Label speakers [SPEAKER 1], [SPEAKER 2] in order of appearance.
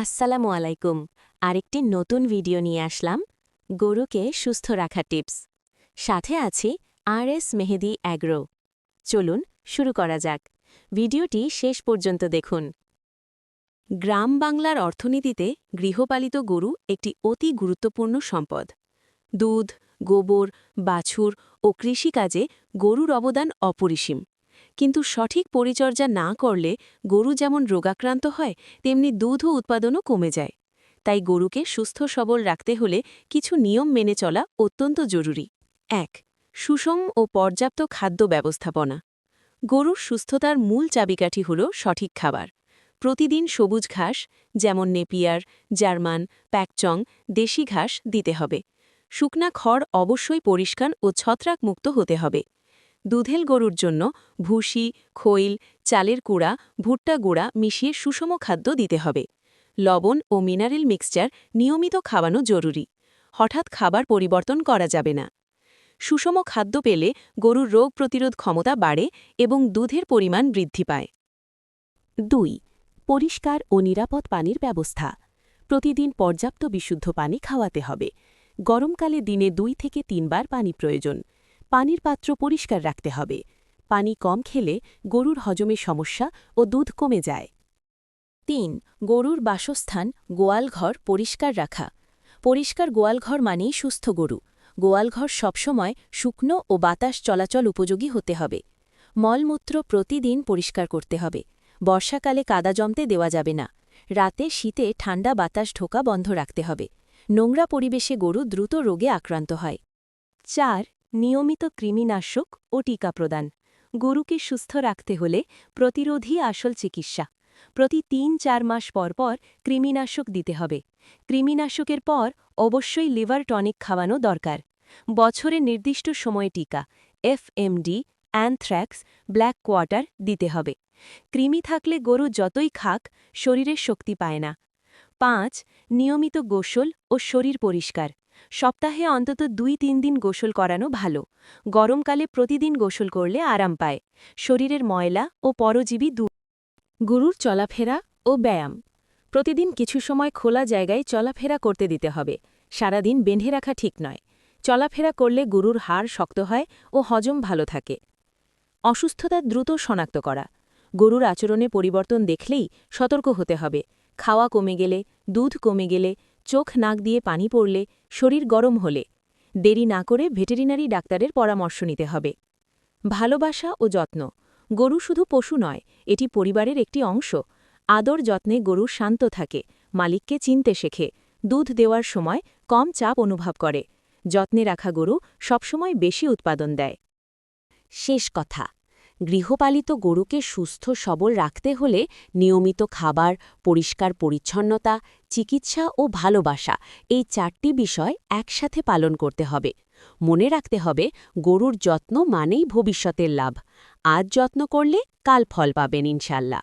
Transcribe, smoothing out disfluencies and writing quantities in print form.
[SPEAKER 1] আসসালামু আলাইকুম। আরেকটি নতুন ভিডিও নিয়ে আসলাম গরুকে সুস্থ রাখা টিপস। সাথে আছি RS মেহেদি অ্যাগ্রো। চলুন শুরু করা যাক। ভিডিওটি শেষ পর্যন্ত দেখুন। গ্রাম বাংলার অর্থনীতিতে গৃহপালিত গরু একটি অতি গুরুত্বপূর্ণ সম্পদ। দুধ, গোবর, বাছুর ও কৃষিকাজে গরুর অবদান অপরিসীম। কিন্তু সঠিক পরিচর্যা না করলে গরু যেমন রোগাক্রান্ত হয়, তেমনি দুধ ও উৎপাদনও কমে যায়। তাই গরুকে সুস্থ সবল রাখতে হলে কিছু নিয়ম মেনে চলা অত্যন্ত জরুরি। ১. সুষম ও পর্যাপ্ত খাদ্য ব্যবস্থাপনা। গরুর সুস্থতার মূল চাবিকাঠি হল সঠিক খাবার। প্রতিদিন সবুজ ঘাস, যেমন নেপিয়ার, জার্মান, প্যাকচং, দেশি ঘাস দিতে হবে। শুকনা খড় অবশ্যই পরিষ্কার ও ছত্রাকমুক্ত হতে হবে। দুধেল গরুর জন্য ভুসি, খৈল, চালের কুড়া, ভুট্টা গুঁড়া মিশিয়ে সুষম খাদ্য দিতে হবে। লবণ ও মিনারেল মিক্সচার নিয়মিত খাওয়ানো জরুরি। হঠাৎ খাবার পরিবর্তন করা যাবে না। সুষম খাদ্য পেলে গরুর রোগ প্রতিরোধ ক্ষমতা বাড়ে এবং দুধের পরিমাণ বৃদ্ধি পায়। 2. পরিষ্কার ও নিরাপদ পানির ব্যবস্থা। প্রতিদিন পর্যাপ্ত বিশুদ্ধ পানি খাওয়াতে হবে। গরমকালে দিনে 2 থেকে 3 বার পানি প্রয়োজন। পানির পাত্র পরিষ্কার রাখতে হবে। পানি কম খেলে গরুর হজমে সমস্যা ও দুধ কমে যায়। 3. গরুর বাসস্থান গোয়ালঘর পরিষ্কার রাখা। পরিষ্কার গোয়ালঘর মানেই সুস্থ গরু। গোয়ালঘর সবসময় শুকনো ও বাতাস চলাচল উপযোগী হতে হবে। মলমূত্র প্রতিদিন পরিষ্কার করতে হবে। বর্ষাকালে কাদা জমতে দেওয়া যাবে না। রাতে শীতে ঠান্ডা বাতাস ঢোকা বন্ধ রাখতে হবে। নোংরা পরিবেশে গরু দ্রুত রোগে আক্রান্ত হয়। 4. নিয়মিত কৃমিনাশক ও টিকা প্রদান। গরুকে সুস্থ রাখতে হলে প্রতিরোধী আসল চিকিৎসা। প্রতি 3-4 মাস পর পর কৃমিনাশক দিতে হবে। কৃমিনাশকের পর অবশ্যই লিভার টনিক খাওয়ানো দরকার। বছরে নির্দিষ্ট সময়ে টিকা FMD, অ্যানথ্রাক্স, ব্ল্যাক কোয়ার্টার দিতে হবে। কৃমি থাকলে গরু যতই খাক শরীরের শক্তি পায় না। 5. নিয়মিত গোসল ও শরীর পরিষ্কার। সপ্তাহে অন্তত 2-3 দিন গোসল করানো ভালো। গরমকালে প্রতিদিন গোসল করলে আরাম পায়। শরীরের ময়লা ও পরজীবী দূর। গরুর চলাফেরা ও ব্যায়াম। প্রতিদিন কিছু সময় খোলা জায়গায় চলাফেরা করতে দিতে হবে। সারাদিন বেঁধে রাখা ঠিক নয়। চলাফেরা করলে গরুর হাড় শক্ত হয় ও হজম ভালো থাকে। অসুস্থতা দ্রুত শনাক্ত করা। গরুর আচরণে পরিবর্তন দেখলেই সতর্ক হতে হবে। খাওয়া কমে গেলে, দুধ কমে গেলে, চোখ নাক দিয়ে পানি পড়লে, শরীর গরম হলে দেরি না করে ভেটেরিনারি ডাক্তারের পরামর্শ নিতে হবে। ভালোবাসা ও যত্ন। গরু শুধু পশু নয়, এটি পরিবারের একটি অংশ। আদর যত্নে গরু শান্ত থাকে, মালিককে চিনতে শেখে, দুধ দেওয়ার সময় কম চাপ অনুভব করে। যত্নে রাখা গরু সবসময় বেশি উৎপাদন দেয়। শেষ কথা, গৃহপালিত গরুকে সুস্থ সবল রাখতে হলে নিয়মিত খাবার, পরিষ্কার পরিচ্ছন্নতা, চিকিৎসা ও ভালোবাসা এই 4টি বিষয় একসাথে পালন করতে হবে। মনে রাখতে হবে, গরুর যত্ন মানেই ভবিষ্যতের লাভ। আজ যত্ন করলে কাল ফল পাবেন ইনশাল্লাহ।